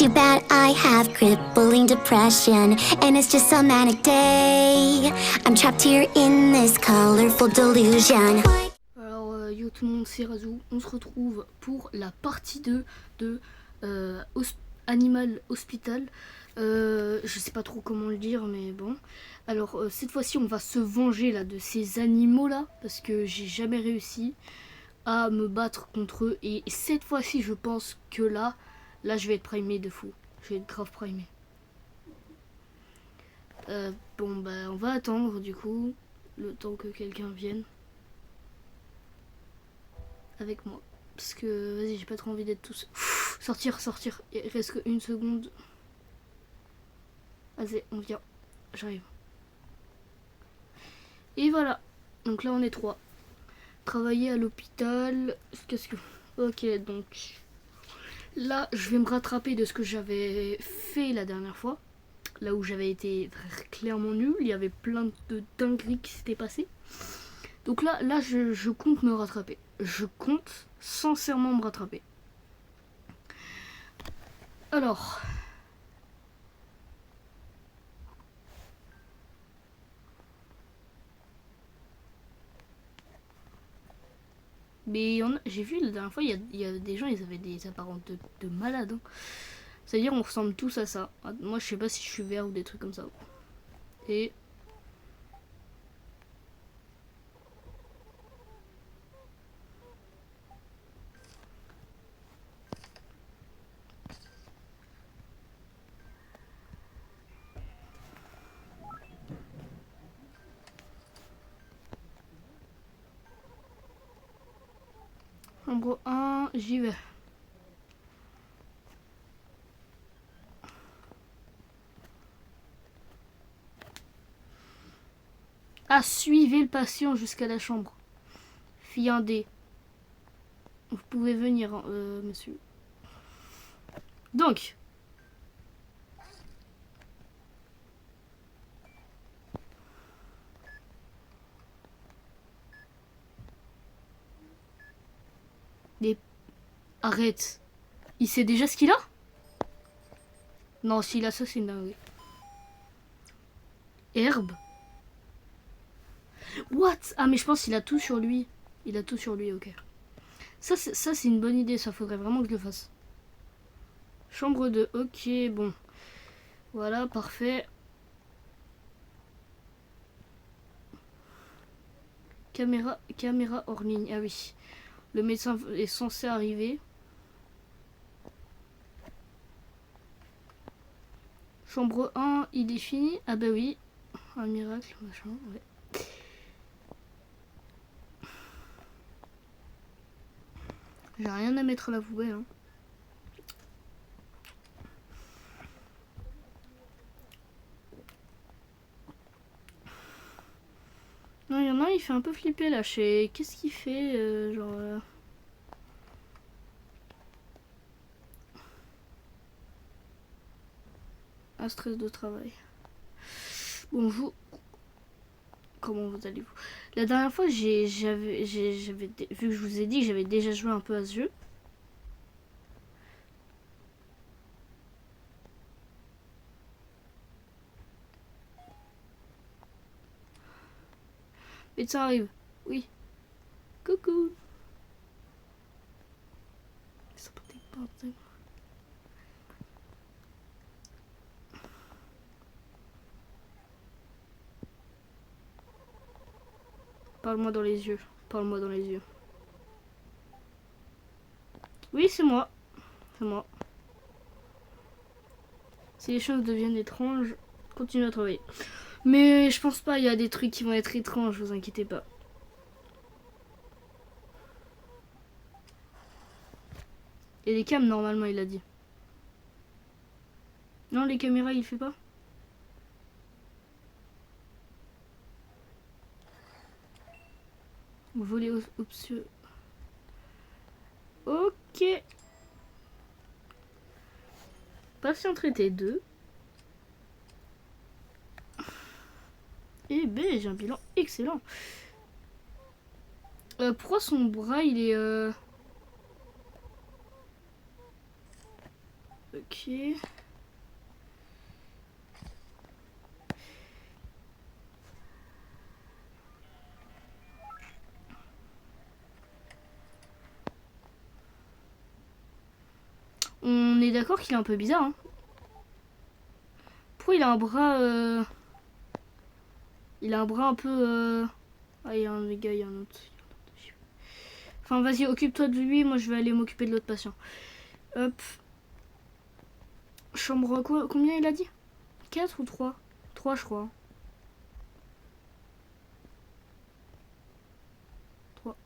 too bad I have crippling depression, and it's just a manic day. I'm trapped here in this colorful delusion. Yo tout le monde, c'est Razou. On se retrouve pour la partie 2 de Animal Hospital. Je sais pas trop comment le dire, mais bon. Alors cette fois-ci, on va se venger là de ces animaux là, parce que j'ai jamais réussi à me battre contre eux. Et cette fois-ci, je pense que là, je vais être primé de fou. Je vais être grave primé. Bon bah on va attendre du coup le temps que quelqu'un vienne avec moi, parce que vas-y, j'ai pas trop envie d'être tous. Sortir, il reste que une seconde. Vas-y, on vient, j'arrive. Et voilà, donc là on est 3. Travailler à l'hôpital. Qu'est-ce que... Ok, donc là je vais me rattraper de ce que j'avais fait la dernière fois, là où j'avais été clairement nul. Il y avait plein de dingueries qui s'étaient passées. Donc là je compte me rattraper. Je compte sincèrement me rattraper. Alors. Mais j'ai vu la dernière fois, il y a des gens, ils avaient des apparences de malades. Hein. C'est-à-dire, on ressemble tous à ça. Moi, je sais pas si je suis vert ou des trucs comme ça. Et... Chambre 1, j'y vais. Ah, suivez le patient jusqu'à la chambre. Fille 1D. Vous pouvez venir, hein, monsieur. Donc. Mais... Arrête. Il sait déjà ce qu'il a? Non, s'il a ça, c'est une dinguerie. Herbe. What? Ah, mais je pense qu'il a tout sur lui. Il a tout sur lui, ok. Ça c'est une bonne idée, ça faudrait vraiment que je le fasse. Chambre 2, ok, bon. Voilà, parfait. Caméra hors ligne, ah oui. Le médecin est censé arriver. Chambre 1, il est fini. Ah bah oui. Un miracle, machin, ouais. J'ai rien à mettre à la poubelle, hein. Non, il y en a un, il fait un peu flipper là. Qu'est-ce qu'il fait un stress de travail. Bonjour. Comment vous allez-vous? La dernière fois, vu que je vous ai dit que j'avais déjà joué un peu à ce jeu. Médecin arrive. Oui. Coucou. Parle-moi dans les yeux. Parle-moi dans les yeux. Oui, c'est moi. C'est moi. Si les choses deviennent étranges, continue à travailler. Mais je pense pas, il y a des trucs qui vont être étranges, vous inquiétez pas. Et les cams, normalement, il a dit. Non, les caméras, il fait pas. Voler option. Ok. Patient traité 2. Et ben, j'ai un bilan excellent. Pourquoi son bras, il est... Ok. On est d'accord qu'il est un peu bizarre, hein. Pourquoi il a un bras... Il a un bras un peu... Ah, il y a un gars, il y a un autre. Enfin, vas-y, occupe-toi de lui. Moi, je vais aller m'occuper de l'autre patient. Hop. Chambre quoi? Combien il a dit? 4 ou 3? 3, je crois. 3.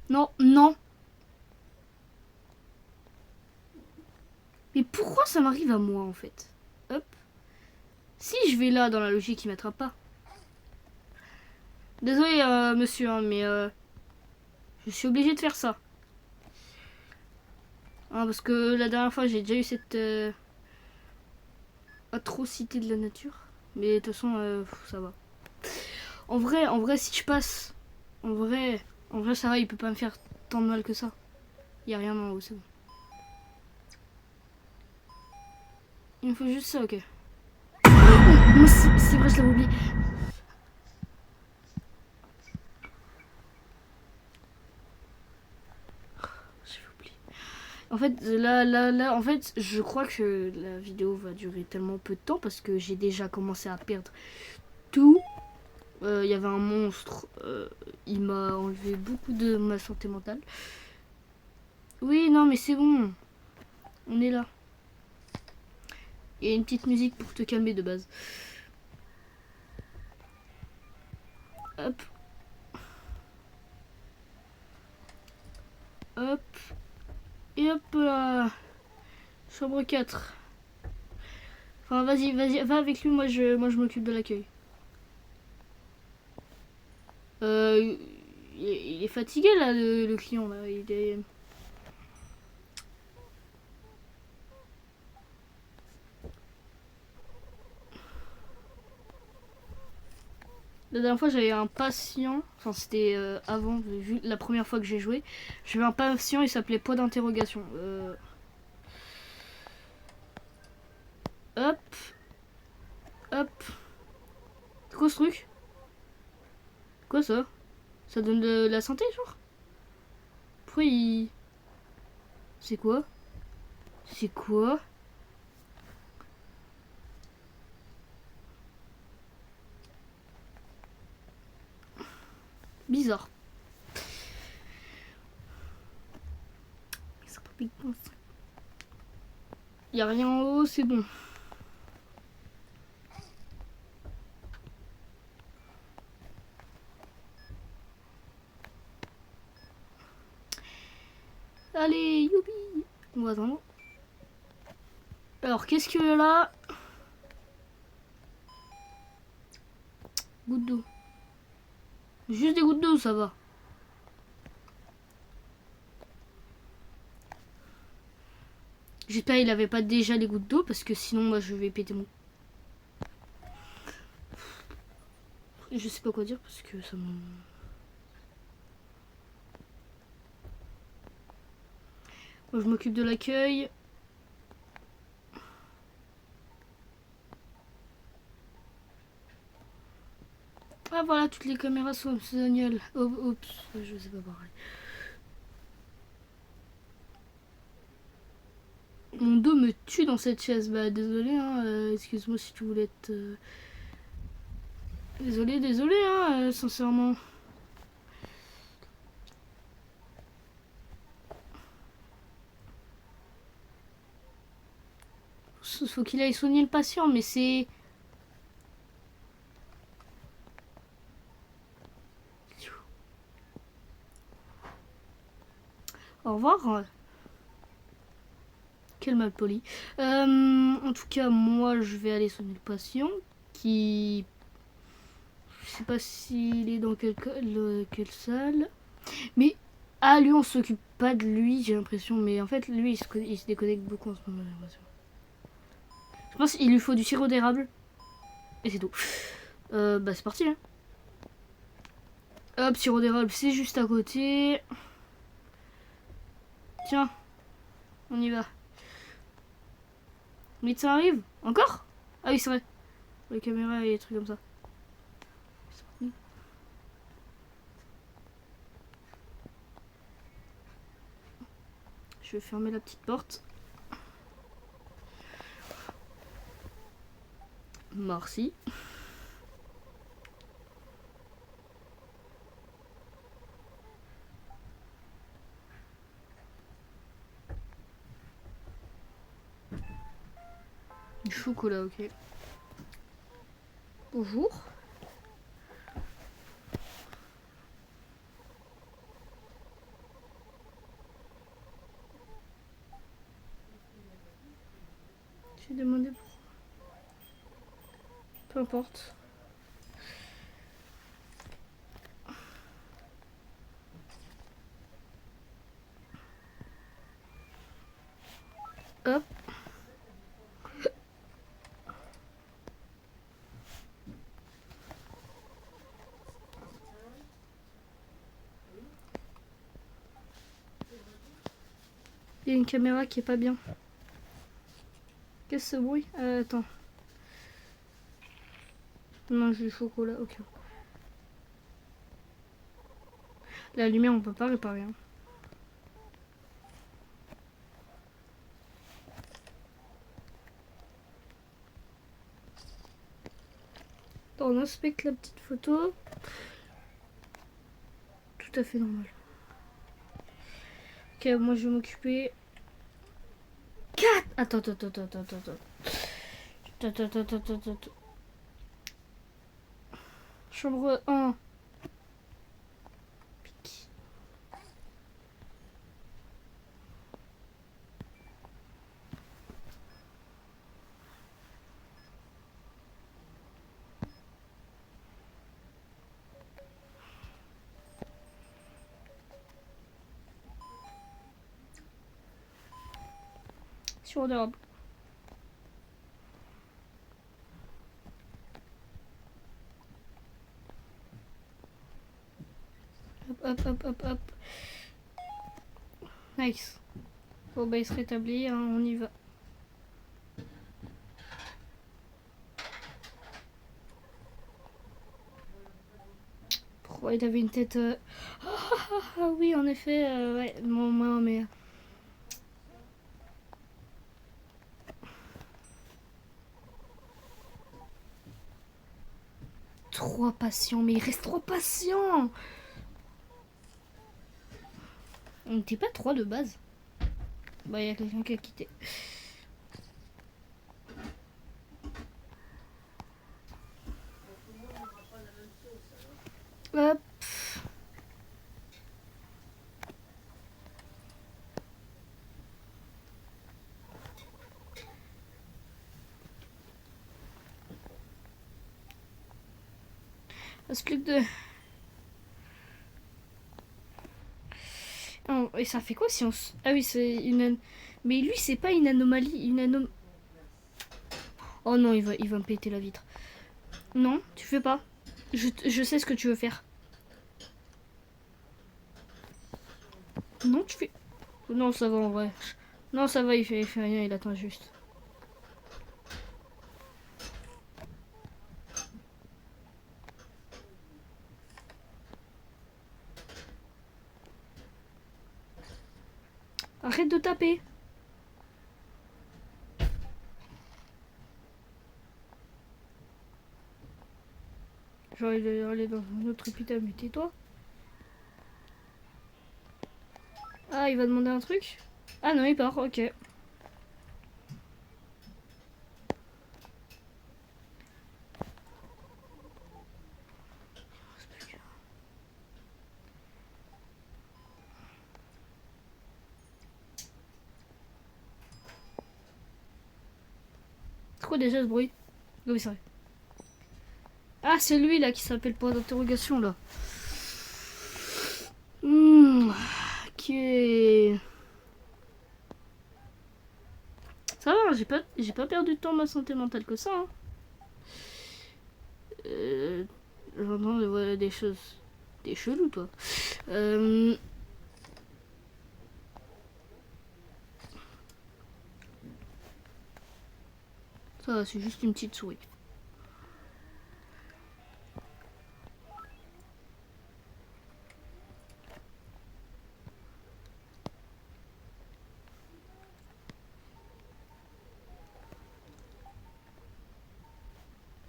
Non, non. Mais pourquoi ça m'arrive à moi, en fait? Hop. Si je vais là, dans la logique, il m'attrape pas. Désolé, monsieur, hein, mais je suis obligé de faire ça. Hein, parce que la dernière fois, j'ai déjà eu cette atrocité de la nature. Mais de toute façon, ça va. En vrai, si je passe, en vrai, ça va, il peut pas me faire tant de mal que ça. Il y a rien en haut, c'est bon. Il me faut juste ça, ok. Moi, c'est vrai, je l'avais oublié. En fait, là, en fait, je crois que la vidéo va durer tellement peu de temps parce que j'ai déjà commencé à perdre tout. Il y avait un monstre, il m'a enlevé beaucoup de ma santé mentale. Oui, non, mais c'est bon. On est là. Il y a une petite musique pour te calmer de base. Hop. Hop. Et hop là. Chambre 4. Enfin, vas-y, va avec lui, moi je m'occupe de l'accueil. Il est fatigué là, le client là. Il est... La dernière fois j'avais un patient, enfin c'était avant, vu la première fois que j'ai joué, j'avais un patient, il s'appelait point d'interrogation. Hop, hop. C'est quoi ce truc? Quoi ça? Ça donne de la santé genre? Pourquoi il... C'est quoi? C'est quoi? Bizarre. Il n'y a rien en haut, c'est bon. Allez, youpi! On va attendre. Alors, qu'est-ce qu'il y a là? Gouttes d'eau. Juste des gouttes d'eau, ça va. J'espère qu'il avait pas déjà les gouttes d'eau parce que sinon moi je vais péter mon... Je sais pas quoi dire parce que ça me... Moi je m'occupe de l'accueil. Ah voilà, toutes les caméras sont géniales. Oh, oups, je sais pas parler. Mon dos me tue dans cette chaise. Bah désolé, hein, excuse-moi si tu voulais être... Désolé, hein, sincèrement. Faut qu'il aille soigner le patient, mais c'est... Au revoir. Quel mal poli. En tout cas, moi, je vais aller soigner le patient qui... Je sais pas s'il est dans quelle salle. Mais, ah, lui, on s'occupe pas de lui, j'ai l'impression. Mais en fait, lui, il se déconnecte beaucoup en ce moment, j'ai l'impression. Je pense qu'il lui faut du sirop d'érable. Et c'est tout. Bah, c'est parti, hein. Hop, sirop d'érable, c'est juste à côté. Tiens. On y va. Médecin arrive. Encore? Ah oui, c'est vrai. La caméra et des trucs comme ça. Je vais fermer la petite porte. Merci. Du chocolat, ok. Bonjour. J'ai demandé pour... Peu importe. Hop. Il y a une caméra qui est pas bien. Qu'est-ce que ce bruit? Attends. Non, j'ai du chocolat, ok. La lumière, on peut pas réparer. Hein. Attends, on inspecte la petite photo. Tout à fait normal. Ok, moi je vais m'occuper. 4. Attends. Chambre 1. Pique. Sur l'herbe. Hop. Nice. Bon bah il se rétablit, hein, on y va. Pourquoi il avait une tête... Ah oui, en effet, ouais, moi, mais... 3 patients, mais il reste 3 patients. On n'était pas 3 de base. Bah, il y a quelqu'un qui a quitté. Hop. Reste plus que 2. Oh, et ça fait quoi si on... Ah oui, c'est une... Mais lui, c'est pas une anomalie, Oh non, il va me péter la vitre. Non, tu fais pas. Je sais ce que tu veux faire. Non, tu fais... Non, ça va en vrai. Non, ça va, il fait rien, il attend juste. Arrête de taper. Genre, il est allé dans un autre hôpital, mais tais-toi. Ah, il va demander un truc? Ah non, il part, ok. C'est quoi déjà ce bruit? Oui, c'est vrai. Ah, c'est lui là qui s'appelle point d'interrogation là. Ok. Ça va, j'ai pas perdu de temps ma santé mentale que ça. Hein. J'entends voilà, des choses. Des chelous, toi. Ça va, c'est juste une petite souris.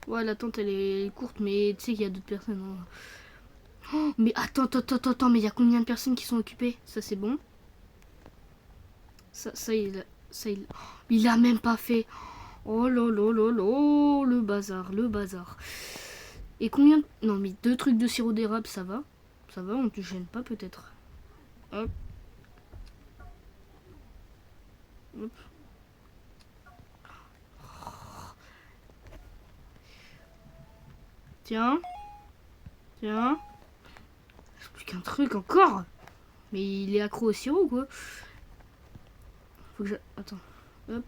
Ouais, l'attente elle est courte, mais tu sais qu'il y a d'autres personnes. Hein. Oh, mais attends, mais il y a combien de personnes qui sont occupées? Ça c'est bon. Ça il a même pas fait. Oh là là là là, le bazar, le bazar. Et combien? Non, mais 2 trucs de sirop d'érable, ça va. Ça va, on te gêne pas peut-être. Hop. Hop. Tiens. Tiens. Plus qu'un truc encore. Mais il est accro au sirop, quoi. Faut que je... Attends. Hop.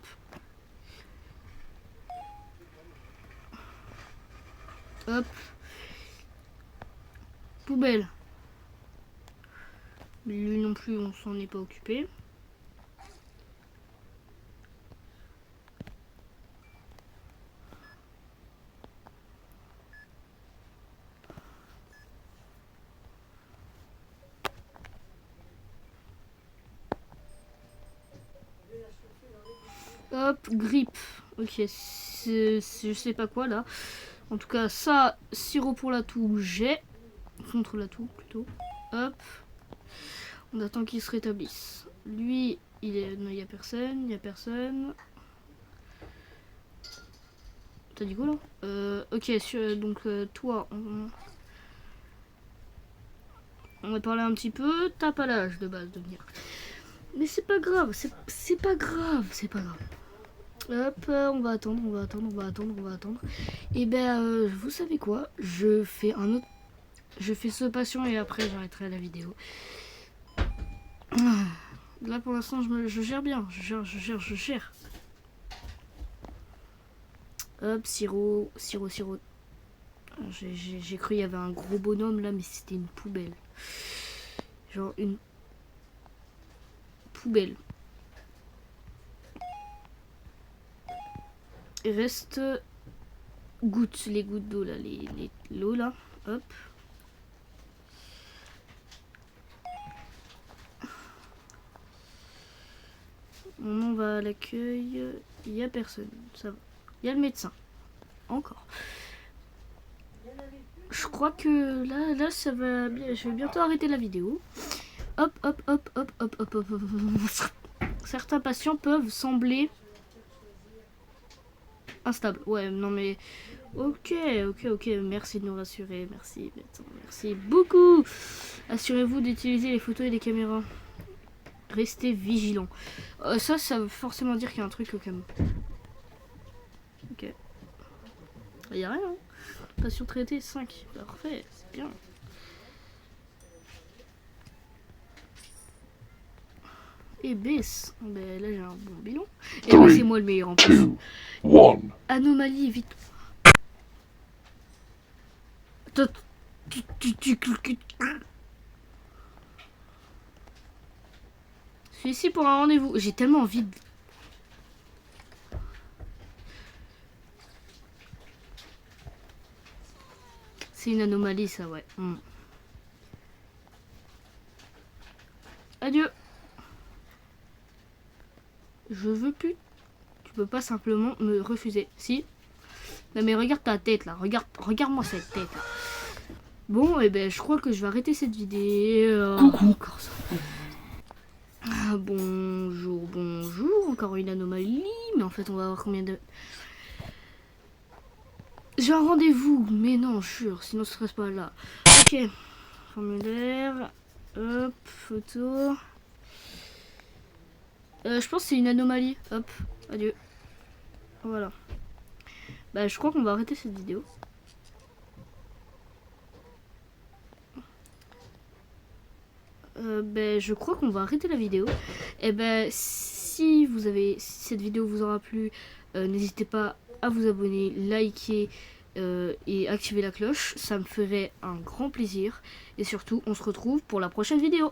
Hop. Poubelle. Lui non plus, on s'en est pas occupé. Hop, grippe. Ok, je sais pas quoi là. En tout cas, ça, sirop pour la toux, j'ai. Contre la toux plutôt. Hop. On attend qu'il se rétablisse. Lui, il est. Non, il y a personne, il y a personne. T'as dit quoi là? Ok, donc toi, on va parler un petit peu. T'as pas l'âge de base de venir. Mais c'est pas grave, c'est pas grave, c'est pas grave. Hop, on va attendre. Et ben, vous savez quoi? Je fais un autre. Je fais ce patient et après j'arrêterai la vidéo. Là pour l'instant je gère bien, je gère. Hop, sirop. J'ai cru qu'il y avait un gros bonhomme là, mais c'était une poubelle. Genre une poubelle. Il reste gouttes, les gouttes d'eau là, l'eau là. Hop. On va à l'accueil. Il n'y a personne, ça va. Il y a le médecin. Encore. Je crois que là ça va bien. Je vais bientôt arrêter la vidéo. Hop. Certains patients peuvent sembler instables. Ouais, non mais... Ok. Merci de nous rassurer. Merci, médecin. Merci beaucoup. Assurez-vous d'utiliser les photos et les caméras. Restez vigilant. Ça veut forcément dire qu'il y a un truc au cas où. Ok. Il n'y a rien. Hein. Patient traité 5. Parfait, c'est bien. Et baisse. Ben là j'ai un bon bilan. Et ben, c'est moi le meilleur en plus. Anomalie, vite. Je suis ici pour un rendez-vous. J'ai tellement envie de... C'est une anomalie ça, ouais. Adieu. Je veux plus. Tu peux pas simplement me refuser. Si. Non mais regarde ta tête là. Regarde-moi cette tête là. Bon, et ben je crois que je vais arrêter cette vidéo. Encore ça. Ah, bonjour. Encore une anomalie. Mais en fait, on va voir combien de... J'ai un rendez-vous. Mais non, jure. Sinon, ce serait pas là. Ok. Formulaire. Hop. Photo. Je pense que c'est une anomalie. Hop. Adieu. Voilà. Bah, je crois qu'on va arrêter cette vidéo. Je crois qu'on va arrêter la vidéo. Et si cette vidéo vous aura plu, n'hésitez pas à vous abonner, liker et activer la cloche. Ça me ferait un grand plaisir. Et surtout, on se retrouve pour la prochaine vidéo.